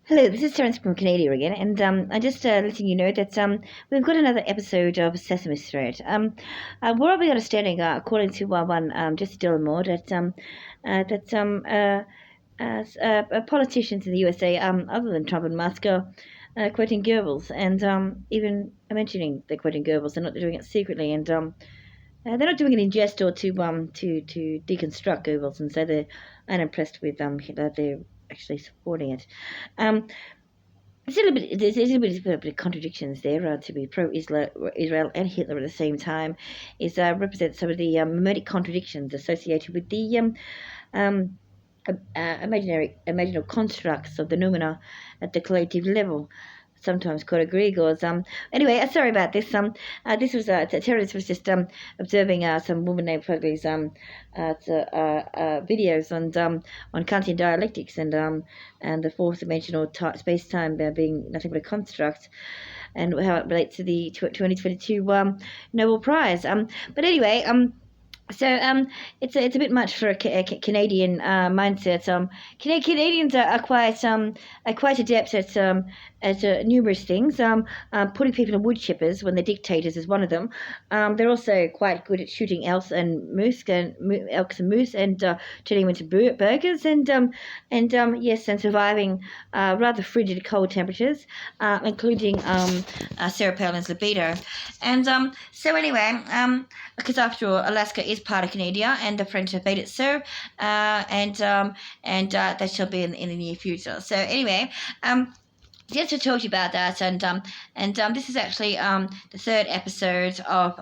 Hello, this is Terrance from Canada again, and I'm just letting you know that we've got another episode of Sesame Street. We're of the understanding, according to one Jesse Dillamore, that politicians in the USA, other than Trump and Musk, are quoting Goebbels, and even mentioning they're quoting Goebbels, they're not doing it secretly, and they're not doing it in jest or to deconstruct Goebbels, and so they're unimpressed with Hitler. They're actually supporting it. Um, there's a little bit of contradictions there. To be pro-Israel and Hitler at the same time is represents some of the mimetic contradictions associated with the um, imaginary constructs of the noumena at the collective level, sometimes called egregores. Anyway, sorry about this. This was Terrance was just observing some woman named Fugly's videos on Kantian dialectics and the fourth dimensional space time being nothing but a construct, and how it relates to the 2022 Nobel Prize. But anyway. So it's a bit much for a Canadian mindset. Canadians are quite adept at numerous things. Putting people in wood chippers when they're dictators is one of them. They're also quite good at shooting elks and moose and turning them into burgers and yes, and surviving rather frigid cold temperatures, including Sarah Palin's libido. And so anyway, because after all, Alaska is part of Canada, and the French have made it so, and that shall be in the near future. So anyway, just to talk to you about that, and this is actually the third episode of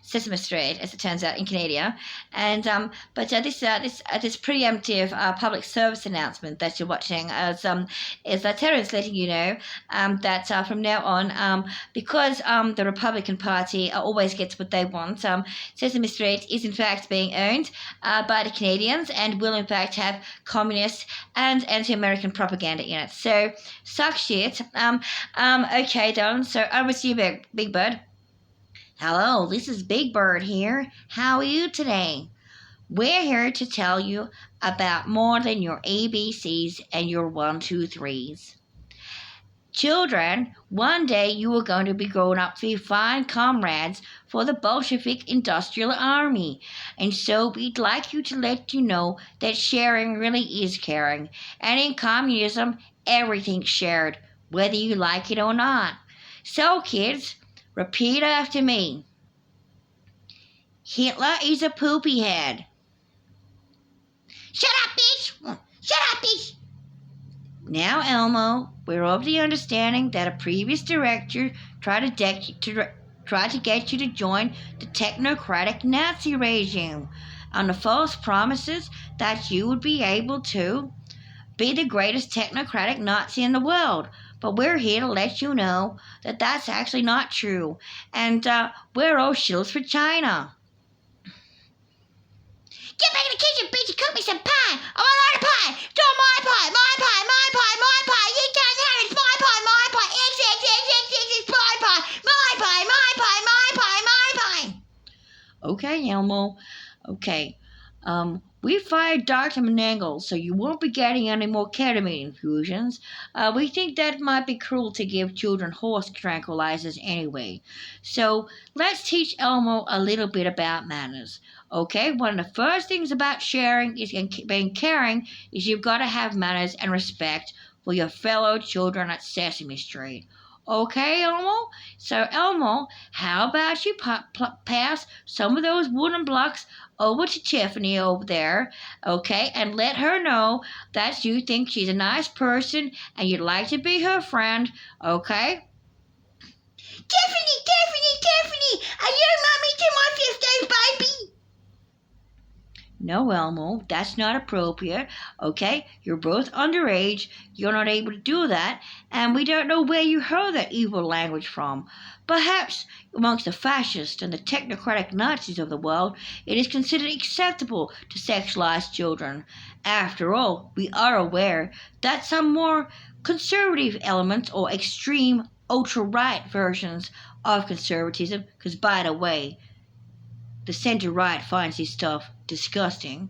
Sesame Street, as it turns out, in Canada, and but this preemptive public service announcement that you're watching is Terrance letting you know that from now on, because the Republican Party always gets what they want, Sesame Street is in fact being owned by the Canadians and will in fact have communist and anti-American propaganda in it. So suck shit. Okay, darling. So over to you, Big Bird. Hello, this is Big Bird here. How are you today? We're here to tell you about more than your ABCs and your 1, 2, 3s. Children, one day you are going to be grown up to be fine comrades for the Bolshevik Industrial Army. And so we'd like you to let you know that sharing really is caring. And in communism, everything's shared, whether you like it or not. So, kids, repeat after me. Hitler is a poopy head. Shut up, bitch! Shut up, bitch! Now, Elmo, we're of the understanding that a previous director tried to get you to join the technocratic Nazi regime on the false promises that you would be able to be the greatest technocratic Nazi in the world. But we're here to let you know that that's actually not true, and we're all shills for China. Get back in the kitchen, bitch, and cook me some pie. I want a lot of pie. Do my pie, my pie, my pie, my pie. You can't have it. It's my pie, my pie. It's my pie. My pie, my pie, my pie, my pie. Okay, Elmo. Okay. We fired Dr. Menangle, so you won't be getting any more ketamine infusions. We think that might be cruel to give children horse tranquilizers anyway. So let's teach Elmo a little bit about manners. Okay, one of the first things about sharing and being caring is you've got to have manners and respect for your fellow children at Sesame Street. Okay, Elmo? So, Elmo, how about you pass some of those wooden blocks over to Tiffany over there, okay, and let her know that you think she's a nice person and you'd like to be her friend, okay? Tiffany, are you mommy to my sister's baby? No, Elmo, that's not appropriate, okay? You're both underage, you're not able to do that, and we don't know where you heard that evil language from. Perhaps amongst the fascists and the technocratic Nazis of the world, it is considered acceptable to sexualize children. After all, we are aware that some more conservative elements or extreme ultra-right versions of conservatism, because by the way, the center-right finds this stuff disgusting,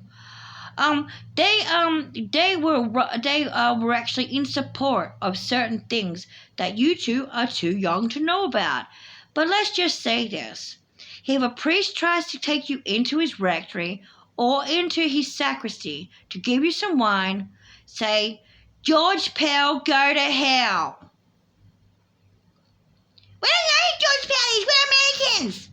Were actually in support of certain things that you two are too young to know about. But let's just say this. If a priest tries to take you into his rectory or into his sacristy to give you some wine, say, George Pell, go to hell. We don't know who George Pell is. We're Americans.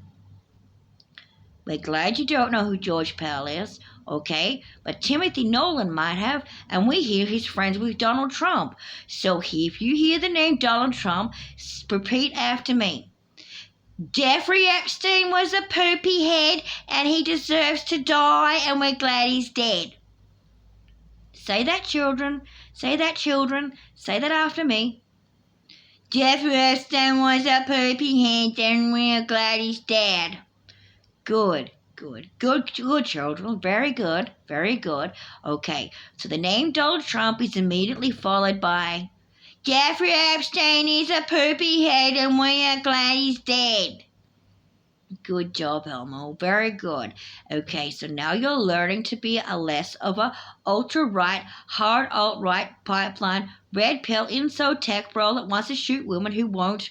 We're glad you don't know who George Pell is, okay? But Timothy Nolan might have, and we hear he's friends with Donald Trump. So if you hear the name Donald Trump, repeat after me. Jeffrey Epstein was a poopy head, and he deserves to die, and we're glad he's dead. Say that, children. Say that, children. Say that after me. Jeffrey Epstein was a poopy head, and we're glad he's dead. Good, children. Very good, very good. Okay, so the name Donald Trump is immediately followed by Jeffrey Epstein is a poopy head and we are glad he's dead. Good job, Elmo. Very good. Okay, so now you're learning to be a less of a ultra-right, hard alt-right pipeline, red pill, inso tech bro that wants to shoot women who won't,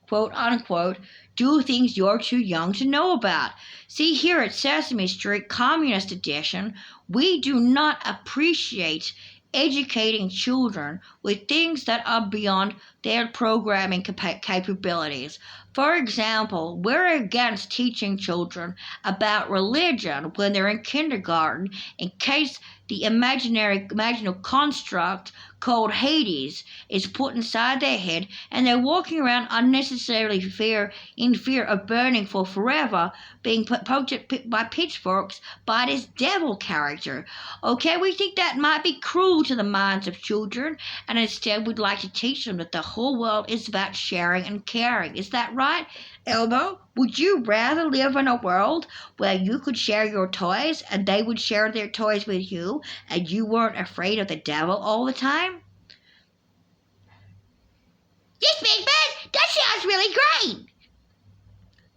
quote unquote, do things you're too young to know about. See, here at Sesame Street Communist Edition, we do not appreciate educating children with things that are beyond their programming capabilities. For example, we're against teaching children about religion when they're in kindergarten in case the imaginal construct called Hades is put inside their head and they're walking around unnecessarily in fear of burning for forever, being poked by pitchforks by this devil character. Okay, we think that might be cruel to the minds of children, and instead we'd like to teach them that the whole world is about sharing and caring. Is that right, Elmo? Would you rather live in a world where you could share your toys and they would share their toys with you and you weren't afraid of the devil all the time? Yes, Big Bird, that sounds really great.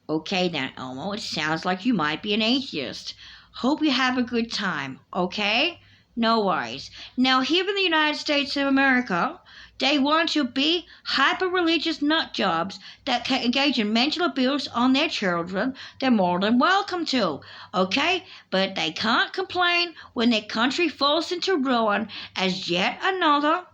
Okay then, Elmo, it sounds like you might be an atheist. Hope you have a good time, okay? No worries. Now, here in the United States of America, they want to be hyper-religious nut jobs that can engage in mental abuse on their children. They're more than welcome to, okay? But they can't complain when their country falls into ruin as yet another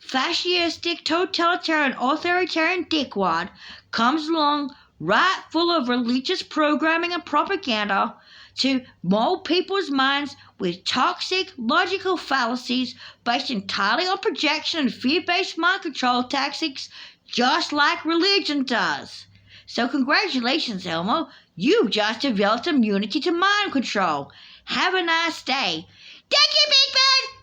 fascistic, totalitarian, authoritarian dickwad comes along right full of religious programming and propaganda to mold people's minds with toxic logical fallacies based entirely on projection and fear-based mind control tactics, just like religion does. So congratulations, Elmo. You've just developed immunity to mind control. Have a nice day. Thank you, Big Bird.